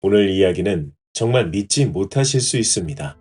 오늘 이야기는 정말 믿지 못하실 수 있습니다.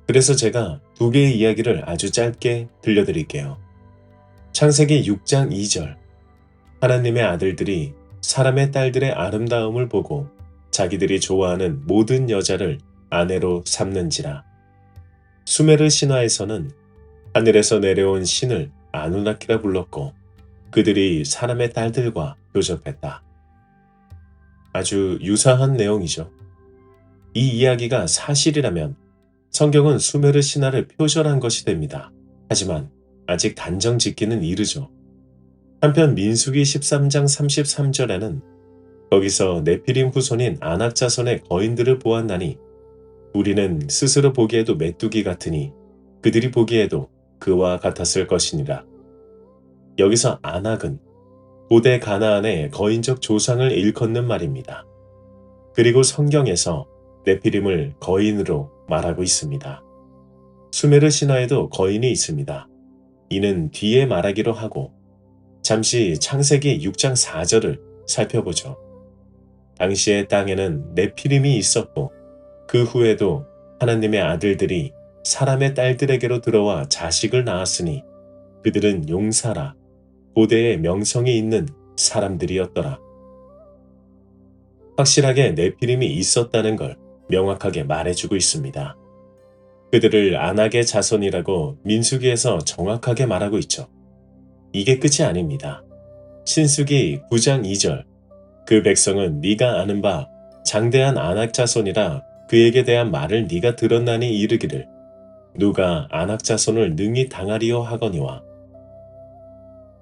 그래서 제가 두 개의 이야기를 아주 짧게 들려드릴게요. 창세기 6장 2절. 하나님의 아들들이 사람의 딸들의 아름다움을 보고 자기들이 좋아하는 모든 여자를 아내로 삼는지라. 수메르 신화에서는 하늘에서 내려온 신을 아누나키라 불렀고 그들이 사람의 딸들과 교접했다. 아주 유사한 내용이죠. 이 이야기가 사실이라면 성경은 수메르 신화를 표절한 것이 됩니다. 하지만 아직 단정 짓기는 이르죠. 한편 민수기 13장 33절에는 거기서 네피림 후손인 아낙 자손의 거인들을 보았나니 우리는 스스로 보기에도 메뚜기 같으니 그들이 보기에도 그와 같았을 것이니라. 여기서 아낙은 고대 가나안의 거인적 조상을 일컫는 말입니다. 그리고 성경에서 네피림을 거인으로 말하고 있습니다. 수메르 신화에도 거인이 있습니다. 이는 뒤에 말하기로 하고 잠시 창세기 6장 4절을 살펴보죠. 당시의 땅에는 네피림이 있었고 그 후에도 하나님의 아들들이 사람의 딸들에게로 들어와 자식을 낳았으니 그들은 용사라 고대의 명성이 있는 사람들이었더라. 확실하게 네피림이 있었다는 걸 명확하게 말해주고 있습니다. 그들을 아낙의 자손이라고 민수기에서 정확하게 말하고 있죠. 이게 끝이 아닙니다. 신수기 9장 2절. 그 백성은 네가 아는 바 장대한 아낙 자손이라 그에게 대한 말을 네가 들었나니 이르기를 누가 아낙 자손을 능히 당하리요 하거니와.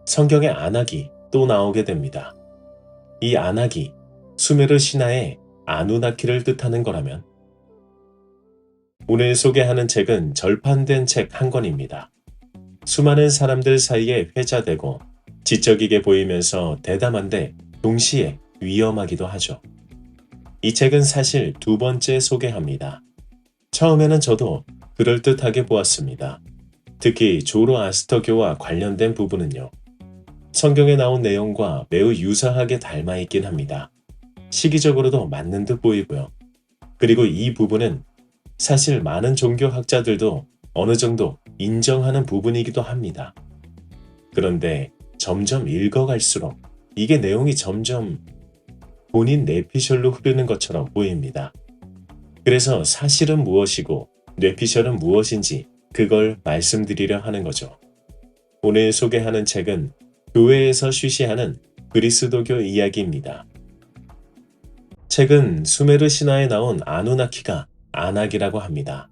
성경에 아낙이 또 나오게 됩니다. 이 아낙이 수메르 신화의 아누나키를 뜻하는 거라면 오늘 소개하는 책은 절판된 책 한 권입니다. 수많은 사람들 사이에 회자되고 지적이게 보이면서 대담한데 동시에 위험하기도 하죠. 이 책은 사실 두 번째 소개합니다. 처음에는 저도 그럴듯하게 보았습니다. 특히 조로아스터교와 관련된 부분은요. 성경에 나온 내용과 매우 유사하게 닮아 있긴 합니다. 시기적으로도 맞는 듯 보이고요. 그리고 이 부분은 사실 많은 종교학자들도 어느 정도 인정하는 부분이기도 합니다. 그런데 점점 읽어갈수록 이게 내용이 점점 본인 뇌피셜로 흐르는 것처럼 보입니다. 그래서 사실은 무엇이고 뇌피셜은 무엇인지 그걸 말씀드리려 하는 거죠. 오늘 소개하는 책은 교회에서 쉬쉬하는 그리스도교 이야기입니다. 책은 수메르 신화에 나온 아누나키가 아낙이라고 합니다.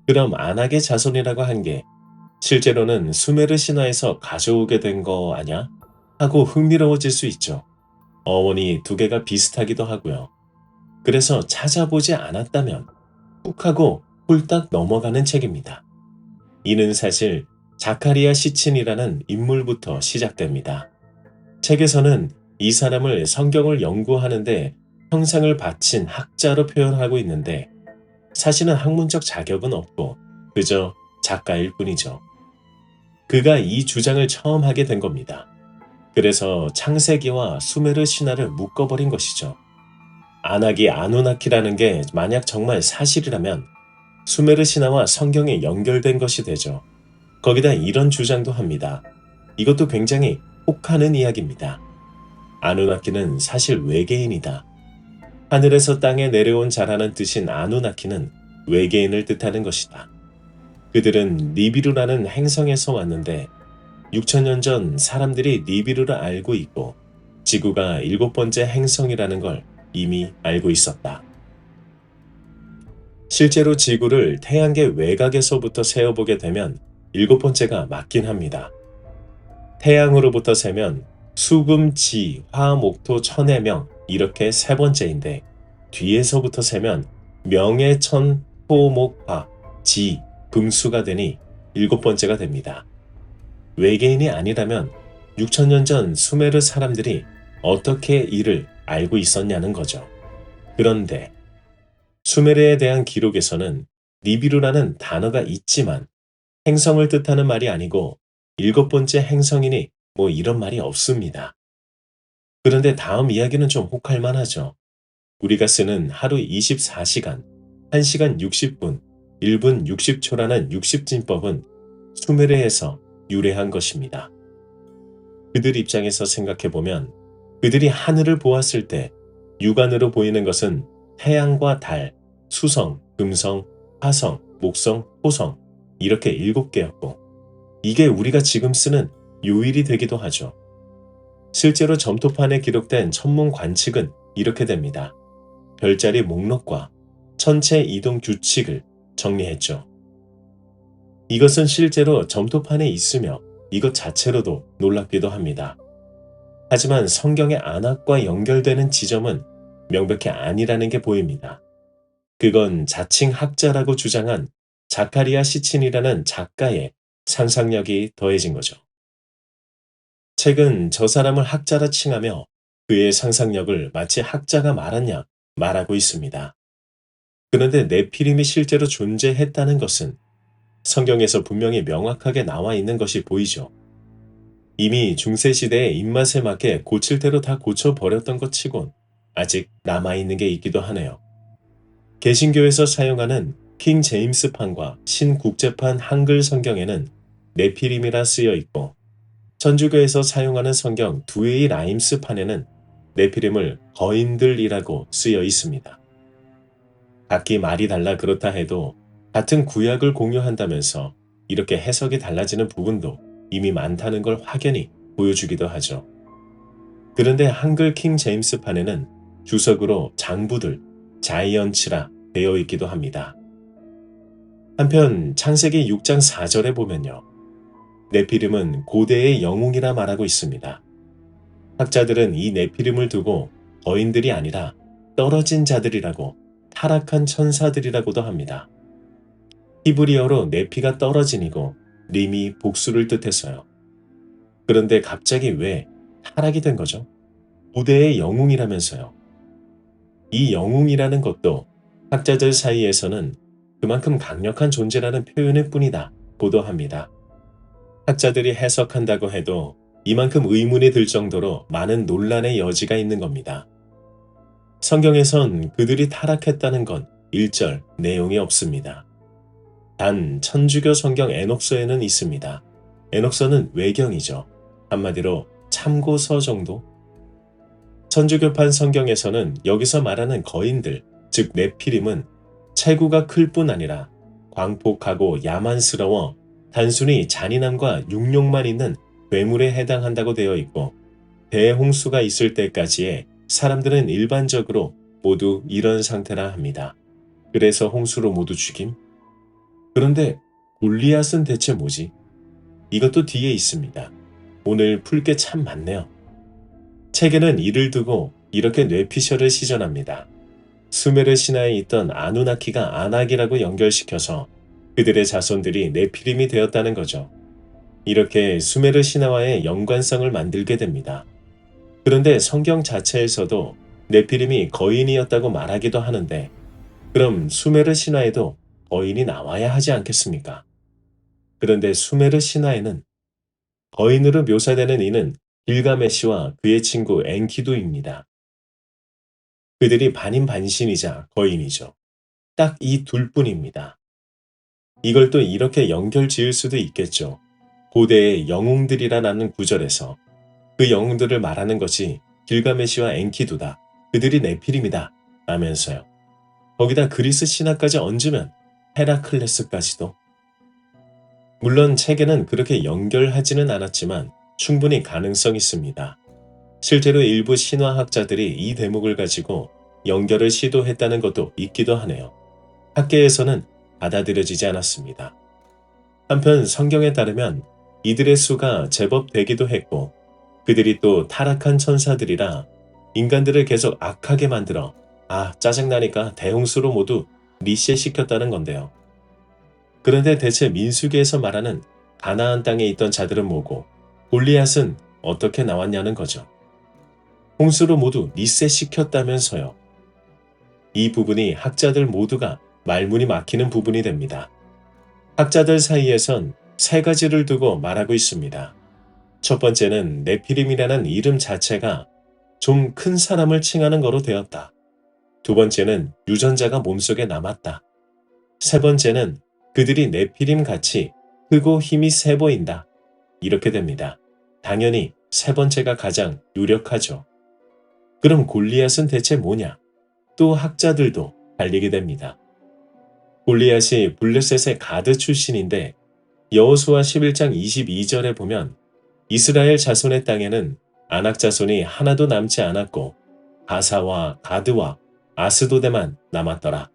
그럼 아낙의 자손이라고 한 게 실제로는 수메르 신화에서 가져오게 된 거 아냐? 하고 흥미로워질 수 있죠. 어원이 두 개가 비슷하기도 하고요. 그래서 찾아보지 않았다면 훅 하고 홀딱 넘어가는 책입니다. 이는 사실 자카리아 시친이라는 인물부터 시작됩니다. 책에서는 이 사람을 성경을 연구하는데 평생을 바친 학자로 표현하고 있는데 사실은 학문적 자격은 없고 그저 작가일 뿐이죠. 그가 이 주장을 처음 하게 된 겁니다. 그래서 창세기와 수메르 신화를 묶어버린 것이죠. 아낙이 아누나키라는 게 만약 정말 사실이라면 수메르 신화와 성경에 연결된 것이 되죠. 거기다 이런 주장도 합니다. 이것도 굉장히 혹하는 이야기입니다. 아누나키는 사실 외계인이다. 하늘에서 땅에 내려온 자라는 뜻인 아누나키는 외계인을 뜻하는 것이다. 그들은 니비루라는 행성에서 왔는데 6천년 전 사람들이 니비루를 알고 있고 지구가 7번째 행성이라는 걸 이미 알고 있었다. 실제로 지구를 태양계 외곽에서부터 세어보게 되면 7번째가 맞긴 합니다. 태양으로부터 세면 수금, 지, 화, 목, 토, 천의 명 이렇게 세 번째인데 뒤에서부터 세면 명의 천, 토, 목, 화, 지, 금수가 되니 7번째가 됩니다. 외계인이 아니라면 6천년 전 수메르 사람들이 어떻게 이를 알고 있었냐는 거죠. 그런데 수메르에 대한 기록에서는 니비루라는 단어가 있지만 행성을 뜻하는 말이 아니고 7번째 행성이니 뭐 이런 말이 없습니다. 그런데 다음 이야기는 좀 혹할 만하죠. 우리가 쓰는 하루 24시간, 1시간 60분, 1분 60초라는 60진법은 수메르에서 유래한 것입니다. 그들 입장에서 생각해보면 그들이 하늘을 보았을 때 육안으로 보이는 것은 태양과 달, 수성, 금성, 화성, 목성, 토성 이렇게 7개였고 이게 우리가 지금 쓰는 요일이 되기도 하죠. 실제로 점토판에 기록된 천문 관측은 이렇게 됩니다. 별자리 목록과 천체 이동 규칙을 정리했죠. 이것은 실제로 점토판에 있으며 이것 자체로도 놀랍기도 합니다. 하지만 성경의 안악과 연결되는 지점은 명백히 아니라는 게 보입니다. 그건 자칭 학자라고 주장한 자카리아 시친이라는 작가의 상상력이 더해진 거죠. 책은 저 사람을 학자라 칭하며 그의 상상력을 마치 학자가 말하냐 말하고 있습니다. 그런데 네피림이 실제로 존재했다는 것은 성경에서 분명히 명확하게 나와 있는 것이 보이죠. 이미 중세시대의 입맛에 맞게 고칠 대로 다 고쳐버렸던 것 치곤 아직 남아있는 게 있기도 하네요. 개신교에서 사용하는 킹 제임스판과 신국제판 한글 성경에는 네피림이라 쓰여 있고 천주교에서 사용하는 성경 두에이 라임스판에는 네피림을 거인들이라고 쓰여 있습니다. 각기 말이 달라 그렇다 해도 같은 구약을 공유한다면서 이렇게 해석이 달라지는 부분도 이미 많다는 걸 확연히 보여주기도 하죠. 그런데 한글 킹 제임스판에는 주석으로 장부들, 자이언츠라 되어 있기도 합니다. 한편 창세기 6장 4절에 보면요. 네피림은 고대의 영웅이라 말하고 있습니다. 학자들은 이 네피림을 두고 거인들이 아니라 떨어진 자들이라고 타락한 천사들이라고도 합니다. 히브리어로 네피가 떨어진이고 림이 복수를 뜻해서요. 그런데 갑자기 왜 타락이 된 거죠? 고대의 영웅이라면서요. 이 영웅이라는 것도 학자들 사이에서는 그만큼 강력한 존재라는 표현일 뿐이다 보도합니다. 학자들이 해석한다고 해도 이만큼 의문이 들 정도로 많은 논란의 여지가 있는 겁니다. 성경에선 그들이 타락했다는 건 1절 내용이 없습니다. 단 천주교 성경 에녹서에는 있습니다. 에녹서는 외경이죠. 한마디로 참고서 정도? 천주교판 성경에서는 여기서 말하는 거인들, 즉 네피림은 체구가 클 뿐 아니라 광폭하고 야만스러워 단순히 잔인함과 육욕만 있는 괴물에 해당한다고 되어 있고 대홍수가 있을 때까지의 사람들은 일반적으로 모두 이런 상태라 합니다. 그래서 홍수로 모두 죽임? 그런데 골리앗은 대체 뭐지? 이것도 뒤에 있습니다. 오늘 풀 게 참 많네요. 책에는 이를 두고 이렇게 뇌피셜을 시전합니다. 수메르 신화에 있던 아누나키가 아낙이라고 연결시켜서 그들의 자손들이 네피림이 되었다는 거죠. 이렇게 수메르 신화와의 연관성을 만들게 됩니다. 그런데 성경 자체에서도 네피림이 거인이었다고 말하기도 하는데 그럼 수메르 신화에도 거인이 나와야 하지 않겠습니까? 그런데 수메르 신화에는 거인으로 묘사되는 이는 길가메시와 그의 친구 엔키두입니다. 그들이 반인반신이자 거인이죠. 딱 이 둘뿐입니다. 이걸 또 이렇게 연결 지을 수도 있겠죠. 고대의 영웅들이라는 구절에서 그 영웅들을 말하는 것이 길가메시와 엔키두다. 그들이 네피림이다. 라면서요. 거기다 그리스 신화까지 얹으면 헤라클레스까지도. 물론 책에는 그렇게 연결하지는 않았지만 충분히 가능성이 있습니다. 실제로 일부 신화학자들이 이 대목을 가지고 연결을 시도했다는 것도 있기도 하네요. 학계에서는 받아들여지지 않았습니다. 한편 성경에 따르면 이들의 수가 제법 되기도 했고 그들이 또 타락한 천사들이라 인간들을 계속 악하게 만들어 짜증나니까 대홍수로 모두 리셋시켰다는 건데요. 그런데 대체 민수기에서 말하는 가나안 땅에 있던 자들은 뭐고 골리앗은 어떻게 나왔냐는 거죠. 홍수로 모두 리셋시켰다면서요. 이 부분이 학자들 모두가 말문이 막히는 부분이 됩니다. 학자들 사이에선 세 가지를 두고 말하고 있습니다. 첫 번째는 네피림이라는 이름 자체가 좀 큰 사람을 칭하는 거로 되었다. 두 번째는 유전자가 몸속에 남았다. 세 번째는 그들이 네피림 같이 크고 힘이 세 보인다. 이렇게 됩니다. 당연히 세 번째가 가장 유력하죠. 그럼 골리앗은 대체 뭐냐? 또 학자들도 갈리게 됩니다. 골리앗이 블레셋의 가드 출신인데 여호수아 11장 22절에 보면 이스라엘 자손의 땅에는 아낙 자손이 하나도 남지 않았고 가사와 가드와 아스도데만 남았더라.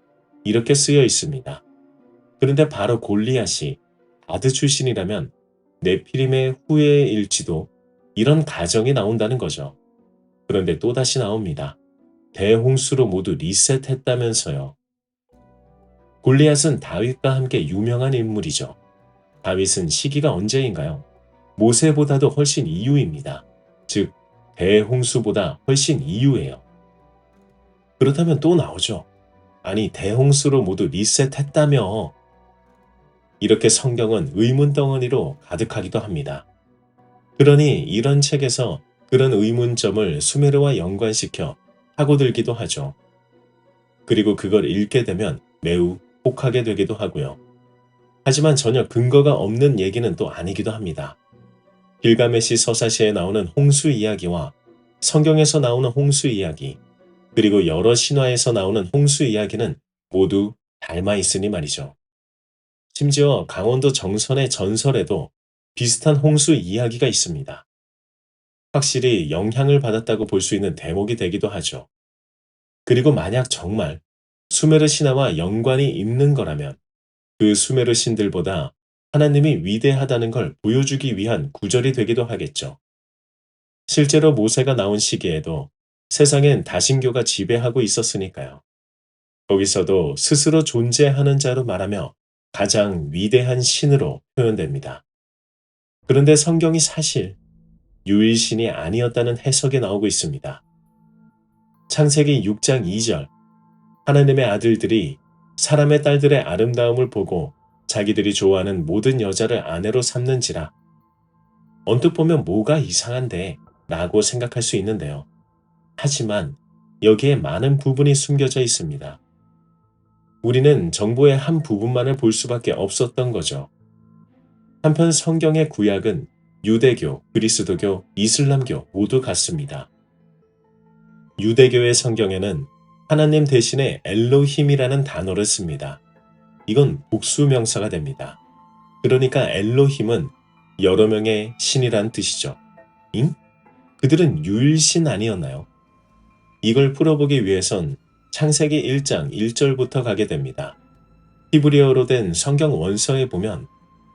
이렇게 쓰여 있습니다. 그런데 바로 골리앗이 가드 출신이라면 네피림의 후예일지도 이런 가정이 나온다는 거죠. 그런데 또다시 나옵니다. 대홍수로 모두 리셋했다면서요. 골리앗은 다윗과 함께 유명한 인물이죠. 다윗은 시기가 언제인가요? 모세보다도 훨씬 이후입니다. 즉, 대홍수보다 훨씬 이후예요. 그렇다면 또 나오죠. 아니, 대홍수로 모두 리셋했다며. 이렇게 성경은 의문덩어리로 가득하기도 합니다. 그러니 이런 책에서 그런 의문점을 수메르와 연관시켜 파고들기도 하죠. 그리고 그걸 읽게 되면 매우 혹하게 되기도 하고요. 하지만 전혀 근거가 없는 얘기는 또 아니기도 합니다. 길가메시 서사시에 나오는 홍수 이야기와 성경에서 나오는 홍수 이야기, 그리고 여러 신화에서 나오는 홍수 이야기는 모두 닮아 있으니 말이죠. 심지어 강원도 정선의 전설에도 비슷한 홍수 이야기가 있습니다. 확실히 영향을 받았다고 볼 수 있는 대목이 되기도 하죠. 그리고 만약 정말 수메르 신화와 연관이 있는 거라면 그 수메르 신들보다 하나님이 위대하다는 걸 보여주기 위한 구절이 되기도 하겠죠. 실제로 모세가 나온 시기에도 세상엔 다신교가 지배하고 있었으니까요. 거기서도 스스로 존재하는 자로 말하며 가장 위대한 신으로 표현됩니다. 그런데 성경이 사실 유일신이 아니었다는 해석이 나오고 있습니다. 창세기 6장 2절, 하나님의 아들들이 사람의 딸들의 아름다움을 보고 자기들이 좋아하는 모든 여자를 아내로 삼는지라. 언뜻 보면 뭐가 이상한데 라고 생각할 수 있는데요. 하지만 여기에 많은 부분이 숨겨져 있습니다. 우리는 정보의 한 부분만을 볼 수밖에 없었던 거죠. 한편 성경의 구약은 유대교, 그리스도교, 이슬람교 모두 같습니다. 유대교의 성경에는 하나님 대신에 엘로힘이라는 단어를 씁니다. 이건 복수 명사가 됩니다. 그러니까 엘로힘은 여러 명의 신이란 뜻이죠. 잉? 그들은 유일신 아니었나요? 이걸 풀어보기 위해선 창세기 1장 1절부터 가게 됩니다. 히브리어로 된 성경 원서에 보면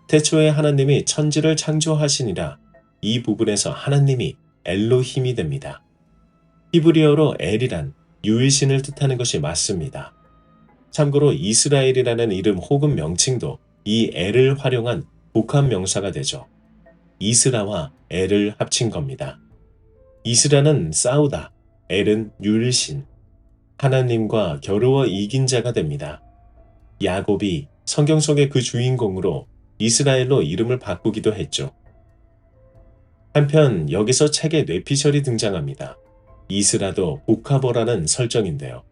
태초에 하나님이 천지를 창조하시니라, 이 부분에서 하나님이 엘로힘이 됩니다. 히브리어로 엘이란 유일신을 뜻하는 것이 맞습니다. 참고로 이스라엘이라는 이름 혹은 명칭도 이 엘을 활용한 복합 명사가 되죠. 이스라와 엘을 합친 겁니다. 이스라는 싸우다, 엘은 유일신, 하나님과 겨루어 이긴 자가 됩니다. 야곱이 성경 속의 그 주인공으로 이스라엘로 이름을 바꾸기도 했죠. 한편 여기서 책에 뇌피셜이 등장합니다. 이스라도 복하버라는 설정인데요.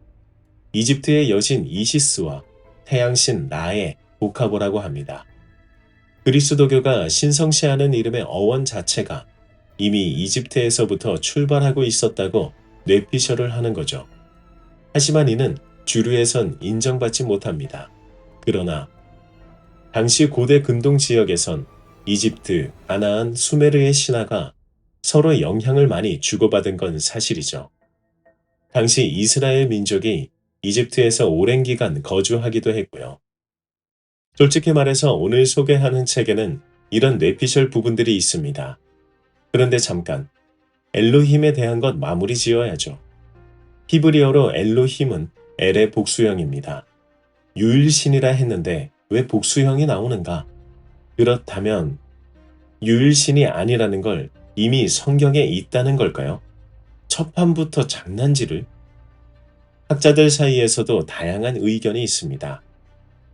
이집트의 여신 이시스와 태양신 라의 복하버라고 합니다. 그리스도교가 신성시하는 이름의 어원 자체가 이미 이집트에서부터 출발하고 있었다고 뇌피셜을 하는 거죠. 하지만 이는 주류에선 인정받지 못합니다. 그러나 당시 고대 근동 지역에선 이집트, 가나안, 수메르의 신화가 서로 영향을 많이 주고받은 건 사실이죠. 당시 이스라엘 민족이 이집트에서 오랜 기간 거주하기도 했고요. 솔직히 말해서 오늘 소개하는 책에는 이런 뇌피셜 부분들이 있습니다. 그런데 잠깐, 엘로힘에 대한 것 마무리 지어야죠. 히브리어로 엘로힘은 엘의 복수형입니다. 유일신이라 했는데 왜 복수형이 나오는가? 그렇다면 유일신이 아니라는 걸 이미 성경에 있다는 걸까요? 첫 판부터 장난질을? 학자들 사이에서도 다양한 의견이 있습니다.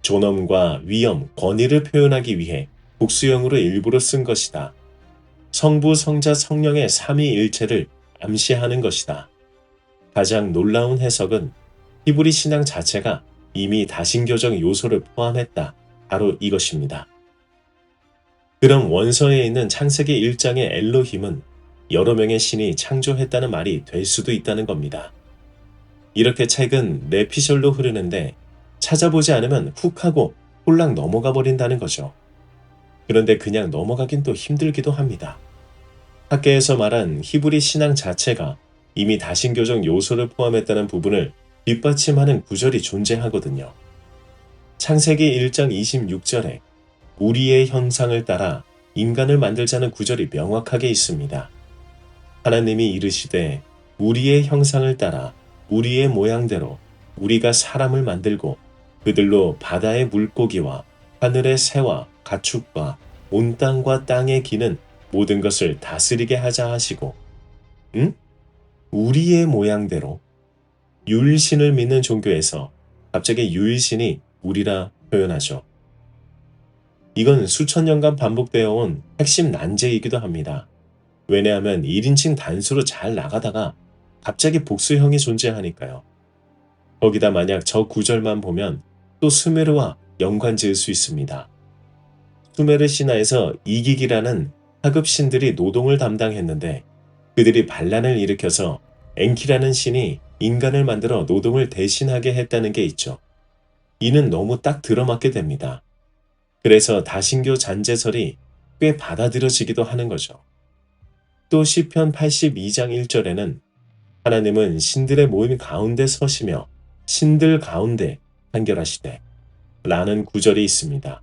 존엄과 위엄, 권위를 표현하기 위해 복수형으로 일부러 쓴 것이다. 성부, 성자, 성령의 삼위일체를 암시하는 것이다. 가장 놀라운 해석은 히브리 신앙 자체가 이미 다신교적 요소를 포함했다. 바로 이것입니다. 그럼 원서에 있는 창세기 1장의 엘로힘은 여러 명의 신이 창조했다는 말이 될 수도 있다는 겁니다. 이렇게 책은 내피셜로 흐르는데 찾아보지 않으면 훅 하고 홀랑 넘어가 버린다는 거죠. 그런데 그냥 넘어가긴 또 힘들기도 합니다. 학계에서 말한 히브리 신앙 자체가 이미 다신교적 요소를 포함했다는 부분을 뒷받침하는 구절이 존재하거든요. 창세기 1장 26절에 우리의 형상을 따라 인간을 만들자는 구절이 명확하게 있습니다. 하나님이 이르시되 우리의 형상을 따라 우리의 모양대로 우리가 사람을 만들고 그들로 바다의 물고기와 하늘의 새와 가축과 온 땅과 땅에 기는 모든 것을 다스리게 하자 하시고 우리의 모양대로 유일신을 믿는 종교에서 갑자기 유일신이 우리라 표현하죠. 이건 수천 년간 반복되어 온 핵심 난제이기도 합니다. 왜냐하면 1인칭 단수로 잘 나가다가 갑자기 복수형이 존재하니까요. 거기다 만약 저 구절만 보면 또 수메르와 연관 지을 수 있습니다. 수메르 신화에서 이기기라는 하급 신들이 노동을 담당했는데 그들이 반란을 일으켜서 엔키라는 신이 인간을 만들어 노동을 대신하게 했다는 게 있죠. 이는 너무 딱 들어맞게 됩니다. 그래서 다신교 잔재설이 꽤 받아들여지기도 하는 거죠. 또 시편 82장 1절에는 하나님은 신들의 모임 가운데 서시며 신들 가운데 판결하시되 라는 구절이 있습니다.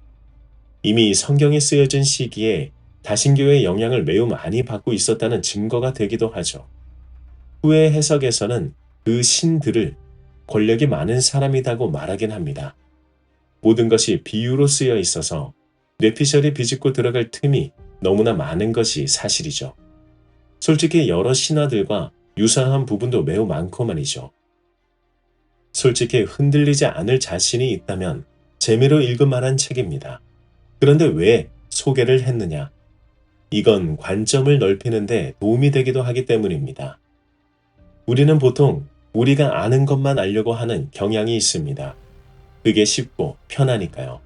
이미 성경이 쓰여진 시기에 다신교의 영향을 매우 많이 받고 있었다는 증거가 되기도 하죠. 후의 해석에서는 그 신들을 권력이 많은 사람이라고 말하긴 합니다. 모든 것이 비유로 쓰여 있어서 뇌피셜이 비집고 들어갈 틈이 너무나 많은 것이 사실이죠. 솔직히 여러 신화들과 유사한 부분도 매우 많고 말이죠. 솔직히 흔들리지 않을 자신이 있다면 재미로 읽을 만한 책입니다. 그런데 왜 소개를 했느냐? 이건 관점을 넓히는데 도움이 되기도 하기 때문입니다. 우리는 보통 우리가 아는 것만 알려고 하는 경향이 있습니다. 그게 쉽고 편하니까요.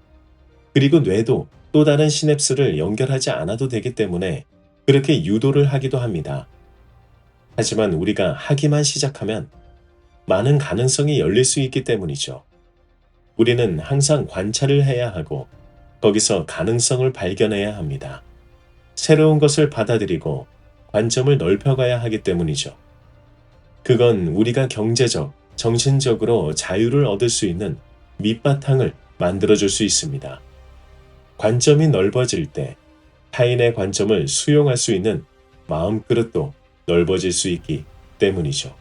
그리고 뇌도 또 다른 시냅스를 연결하지 않아도 되기 때문에 그렇게 유도를 하기도 합니다. 하지만 우리가 하기만 시작하면 많은 가능성이 열릴 수 있기 때문이죠. 우리는 항상 관찰을 해야 하고 거기서 가능성을 발견해야 합니다. 새로운 것을 받아들이고 관점을 넓혀가야 하기 때문이죠. 그건 우리가 경제적, 정신적으로 자유를 얻을 수 있는 밑바탕을 만들어줄 수 있습니다. 관점이 넓어질 때 타인의 관점을 수용할 수 있는 마음그릇도 넓어질 수 있기 때문이죠.